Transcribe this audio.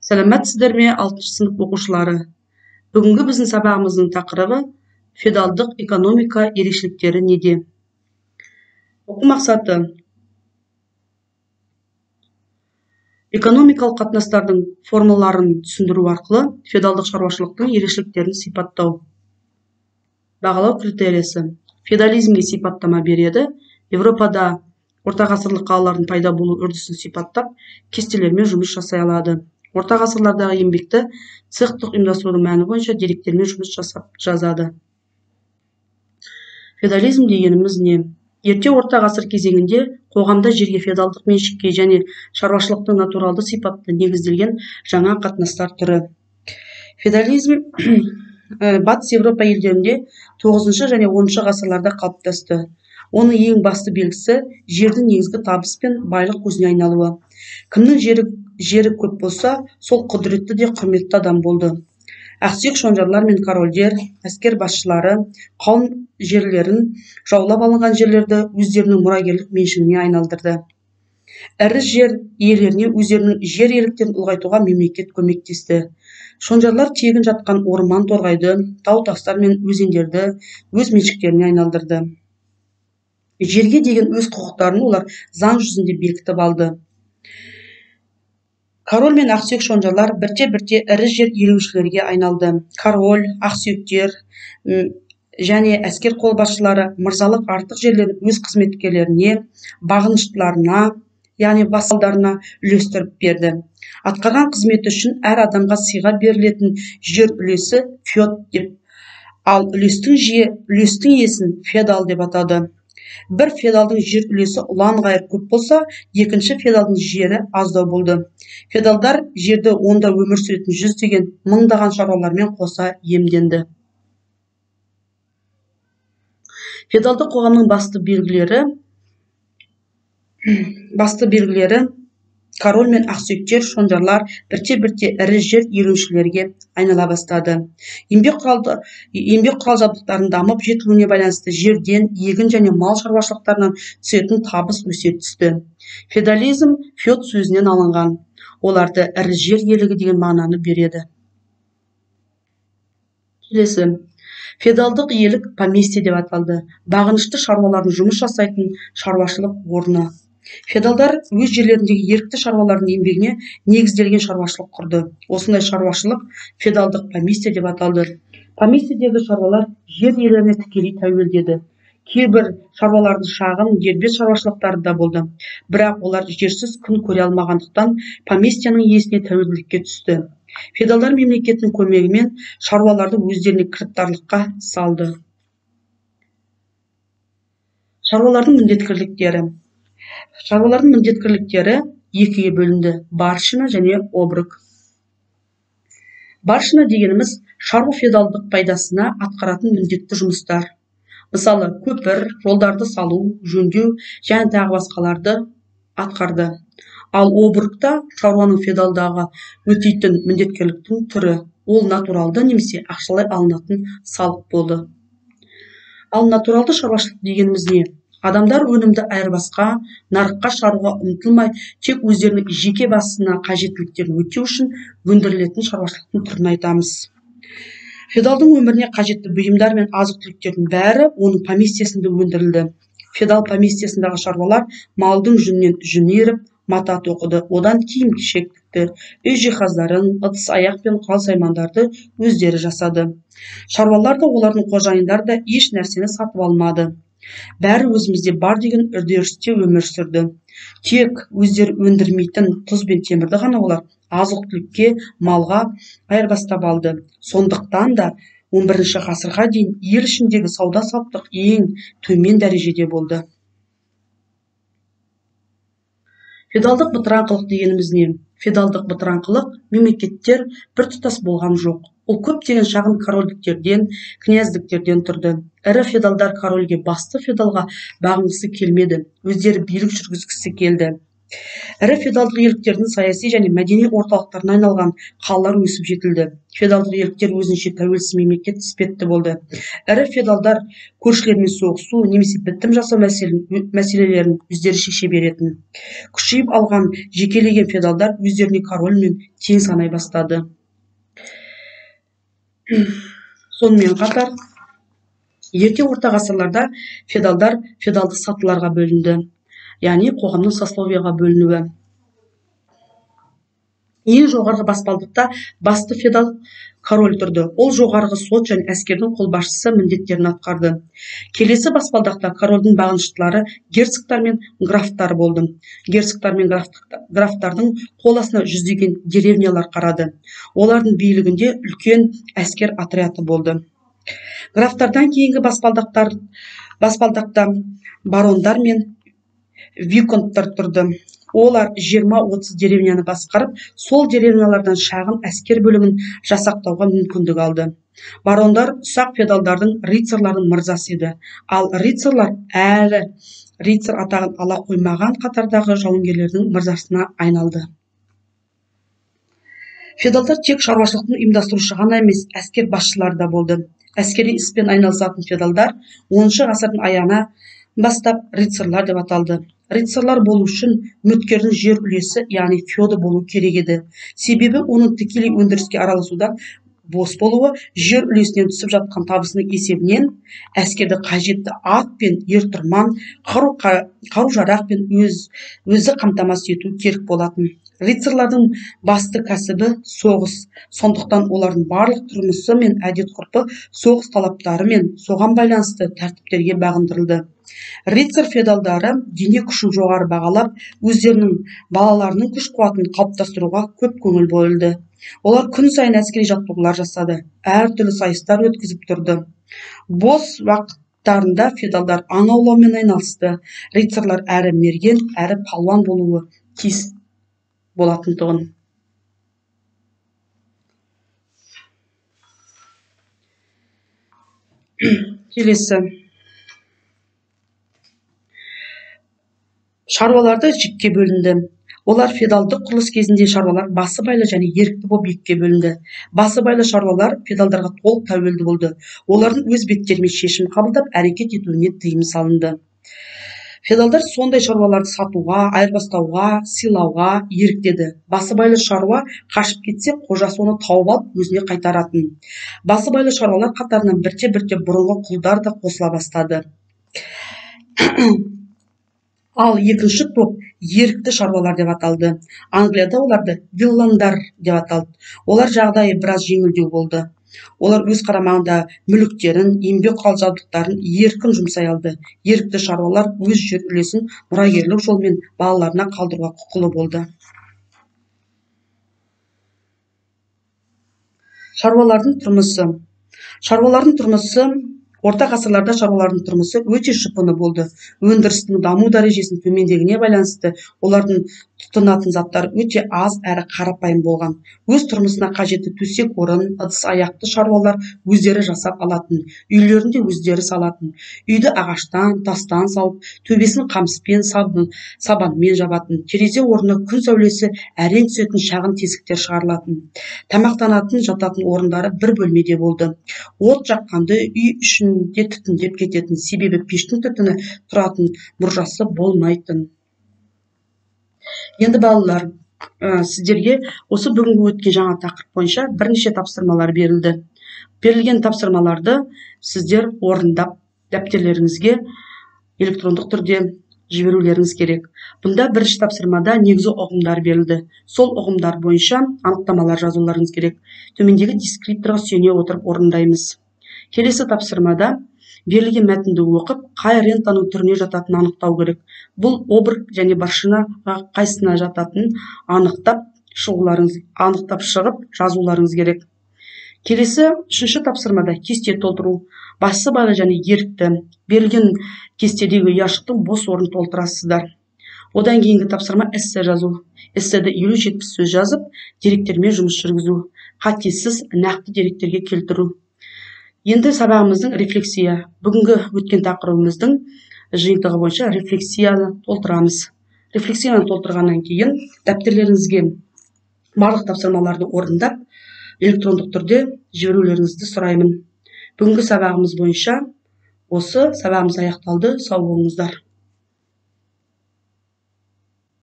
Сәлеметсіздер ме, 6 сынып оқушылары? Бүгінгі біздің сабағымыздың тақырыбы феодалдық экономика ерекшеліктері неде? Оқу мақсаты: экономикалық қатынастардың формаларын түсіндіру арқылы феодалдық шаруашылықтың ерекшеліктерін сипаттау. Бағалау критериясы: феодализмге сипаттама береді. Еуропада орта ғасырлық қалалардың пайда болу үрдісін сипаттап, кестелермен жұмыс жасай алады. Орта ғасырлардағы еңбекті цехтық ұйымдастырудың мәні бойынша деректермен жұмыс жасап жазады. Феодализм дегеніміз не? Ерте орта ғасыр кезеңінде қоғамда жерге феодалдық меншікке және шаруашылықтың натуралды сипатты негізделген жаңа қатынастар түрі. Феодализм батыс Еуропа елдерінде 9 және 10 ғасырларда қалыптасты. Оның ең басты белгісі жердің негізгі табыс пен байлық көзіне айналуы. Кімнің жері көп болса, сол құдіретті де құрметті адам болды. Ақсүйек шонжарлар мен корольдер, әскер басшылары қауым жерлерін, жаулап алынған жерлерді өздерінің мұрагерлік меншігіне айналдырды. Ірі жер иелеріне өздерінің жер иеліктерін ұлғайтуға мемлекет көмектесті. Шонжарлар тегін жатқан орман торғайды, тау-тастар мен өзендерді өз меншіктеріне айналдырды. Жерге деген өз құқықтарын олар заң жүзінде бекітіп алды. Король мен ақсүйек шонжарлар бірте-бірте ірі жер иеленушілерге айналды. Король, ақсүйектер және әскер қолбасшылары мырзалық артық жерлерін өз қызметкерлеріне, бағыныштыларына, яғни вассалдарына үлестіріп берді. Атқарған қызметі үшін әр адамға сыйға берілетін жер үлесі феод деп, ал үлестің иесін феодал деп атады. Бір феодалдың жер үлесі ұлан-ғайыр көп болса, екінші феодалдың жері аздау болды. Феодалдар жерді онда өмір сүретін жүздеген, мыңдаған шаруалармен қоса иемденді. Феодалдық қоғамның басты белгілері король мен ақсүйектер, шонжарлар бірте-бірте ірі жер иеленушілерге айнала бастады. Еңбек құрал жабдықтарының дамып жетілуіне байланысты жерден, егін және мал шаруашылықтарынан түсетін табыс өсе түсті. Феодализм феод сөзінен алынған. Оларды ірі жер иелігі деген мағынаны береді. Келесі: феодалдық иелік поместье деп аталды. Бағынышты шаруалардың жұмыс жасайтын шаруашылық орны. Феодалдар өз жерлеріндегі ерікті шаруалардың еңбегіне негізделген шаруашылық құрды. Осындай шаруашылық феодалдық поместье деп аталды. Поместьедегі шаруалар жер иелеріне тікелей тәуелді еді. Кейбір шаруалардың шағын дербес шаруашылықтары да болды. Бірақ олар жерсіз күн көре алмағандықтан поместьенің иесіне тәуелділікке түсті. Феодалдар мемлекеттің көмегімен шаруаларды өздеріне кіріптарлыққа салды. Шаруалардың міндеткерліктері екіге бөлінді: барщина және оброк. Барщина дегеніміз шаруа феодалдық пайдасына атқаратын міндетті жұмыстар. Мысалы, көпір, жолдарды салу, жөндеу және тағы басқаларды атқарды. Ал оброкта шаруаның феодалдағы өтейтін міндеткерліктің түрі. Ол натуралды немесе ақшалай алынатын салық болды. Ал натуралды шаруашылық дегеніміз не? Адамдар өнімді айырбасқа, нарыққа шығаруға ұмтылмай, тек өздерінің жеке басына қажеттіліктерін өтеу үшін өндірілетін шаруашылықтың түрін айтамыз. Феодалдың өміріне қажетті бұйымдар мен азық-түліктердің бәрі оның поместьесінде өндірілді. Феодал поместьесіндегі шаруалар малдың жүнінен жүн иіріп, мата тоқыды, одан киім-кешек тікті, үй жиһаздарын, ыдыс-аяқ пен құрал-саймандарды өздері жасады. Шаруалар да, олардың қожайындары да еш нәрсені сатып алмады. Бәрі өзімізде бар деген үрдісте өмір сүрді. Тек өздері өндірмейтін тұз бен темірді ғана олар азық-түлікке, малға айырбастап алды. Сондықтан да 11 ғасырға дейін ел ішіндегі сауда-саттық ең төмен дәрежеде болды. Феодалдық бытыраңқылық дегеніміз не? Феодалдық бытыраңқылық мемлекеттер біртұтас болған жоқ. Ол көптеген шағын корольдіктерден, князьдіктерден тұрды. Ірі феодалдар корольге басты феодалға бағынғысы келмеді, өздері билік жүргізгісі келді. Ірі феодалдық иеліктердің саяси және мәдени орталықтарына айналған қалалар өсіп жетілді. Феодалдық иеліктер өзінше тәуелсіз мемлекет іспетті болды. Ірі феодалдар көршілермен соғысу немесе бітім жасау мәселелерін өздері шеше беретін. Күшейіп алған жекелеген феодалдар өздеріне корольмен тең санай бастады. Сонымен қатар, ерте орта ғасырларда феодалдар феодалдық сатыларға бөлінді, яғни қоғамның сословияға бөлінуі. Ең жоғарғы баспалдықта басты феодал король тұрды. Ол жоғарғы сот және әскердің қолбасшысы міндеттерін атқарды. Келесі баспалдақта корольдің бағыныштылары герцогтар мен графтар болды. Герцогтар мен графтардың қол астына жүздеген деревнялар қарады. Олардың билігінде үлкен әскер отряды болды. Графтардан кейінгі баспалдақта барондар мен виконттар тұрды. Олар 20-30 деревняны басқарып, сол деревнялардан шағын әскер бөлімін жасақтауға мүмкіндік алды. Барондар ұсақ феодалдардың рыцарлардың мырзасы еді, ал рыцарлар әлі рыцар атағын ала қоймаған қатардағы жауынгерлердің мырзасына айналды. Феодалдар тек шаруашылықтың ұйымдастырушы ғана емес, әскер басшылары да болды. Әскери іспен айналысатын феодалдар 10 ғасырдың аяғына бастап рыцарлар деп аталды. Рыцарлар болу үшін үміткердің жер үлесі, яғни феоды болу керек еді. Себебі оның тікелей өндіріске араласудан бос болуы, жер үлесінен түсіп жатқан табысының есебінен әскерді қажетті ат пен ер-тұрман, қару-жарақ пен өзі қамтамасыз ету керек болатын. Рыцарлардың басты кәсібі соғыс. Сондықтан олардың барлық тұрмысы мен әдет-ғұрпы соғыс талаптары мен соған байланысты тәртіптерге бағындырылды. Рыцар феодалдары дене күшін жоғары бағалап, өздерінің балаларының күш-қуатын қалыптастыруға көп көңіл бөлді. Олар күн сайын әскери жаттығулар жасады, әртүрлі сайыстар өткізіп тұрды. Бос уақыттарында феодалдар аң аулаумен айналысты. Рыцарлар әрі мерген, әрі палуан болуы тиіс болатындығын. Келесі. Шаруаларды жікке бөлінді. Олар феодалдық құрылыс кезінде шаруалар басыбайлы және ерікті болып екіге бөлінді. Басыбайлы шаруалар феодалдарға толық тәуелді болды. Олардың өз беттерімен шешім қабылдап, әрекет етуіне тыйым салынды. Феодалдар сондай шаруаларды сатуға, айырбастауға, сыйлауға еріктеді. Басыбайлы шаруа қашып кетсе, қожасы оны тауып алып өзіне қайтаратын. Басыбайлы шаруалар қатарынан бірте-бірте бұрынғы құлдар да қосыла бастады. Ал екінші топ ерікті шаруалар деп аталды. Англияда оларды вилландар деп аталды. Олар жағдайы біраз жеңілдеу болды. Олар өз қарамағында мүліктерін, еңбек құрал-жабдықтарын еркін жұмсай алды. Ерікті шаруалар өз жер үлесін мұрагерлік жолмен балаларына қалдыруға құқылы болды. Шаруалардың тұрмысы орта ғасырларда шаруалардың тұрмысы өте шыпыны болды. Өндірістің даму дәрежесінің төмендегеніне байланысты олардың тұтынатын заттар өте аз әрі қарапайым болған. Өз тұрмысына қажетті төсек орын, ыдыс-аяқты шаруалар өздері жасап алатын, үйлерін де өздері салатын. Үйді ағаштан, тастан салып, төбесін қамыспен, сабанмен жабатын. Терезе орны күн сәулесі әрең түсетін шағын тесіктер шығарылатын. Тамақтанатын, жататын орындары бір бөлмеде болды. От жаққанды үй ішінде түтіндеп кететін, себебі пештің түтіні тұратын мұржасы болмайтын. Енді балалар, сіздерге осы бүгінгі өткен жаңа тақырып бойынша бірнеше тапсырмалар берілді. Берілген тапсырмаларды сіздер орындап, дәптерлеріңізге электрондық түрде жіберулеріңіз керек. Бұнда бірінші тапсырмада негізгі ұғымдар берілді. Сол ұғымдар бойынша анықтамалар жазуларыңыз керек. Төмендегі дескрипторға сүйене отырып орындаймыз. Келесі тапсырмада берілген мәтінді оқып, қай рентаның түріне жататынын анықтау керек. Бұл обрық және баршынаға қайсына жататынын анықтап шығып жазуларыңыз керек. Келесі үшінші тапсырмада кесте толтыру. Басыбайлы және ерікті берілген кестедегі ұяшықтың бос орнын толтырасыздар. Одан кейінгі тапсырма эссе жазу. Эсседе 50-70 сөз жазып, деректермен жұмыс жүргізу. Қатесіз нақты деректерге келтіру. Енді сабағымыздың рефлексия. Бүгінгі өткен тақырыбымыздың жиынтығы бойынша рефлексияны толтырамыз. рефлексияны толтырғаннан кейін дәптерлеріңізге барлық тапсырмаларды орындап электрондық түрде жіберулеріңізді сұраймын. Бүгінгі сабағымыз бойынша осы сабағымыз аяқталды. Сау болыңыздар.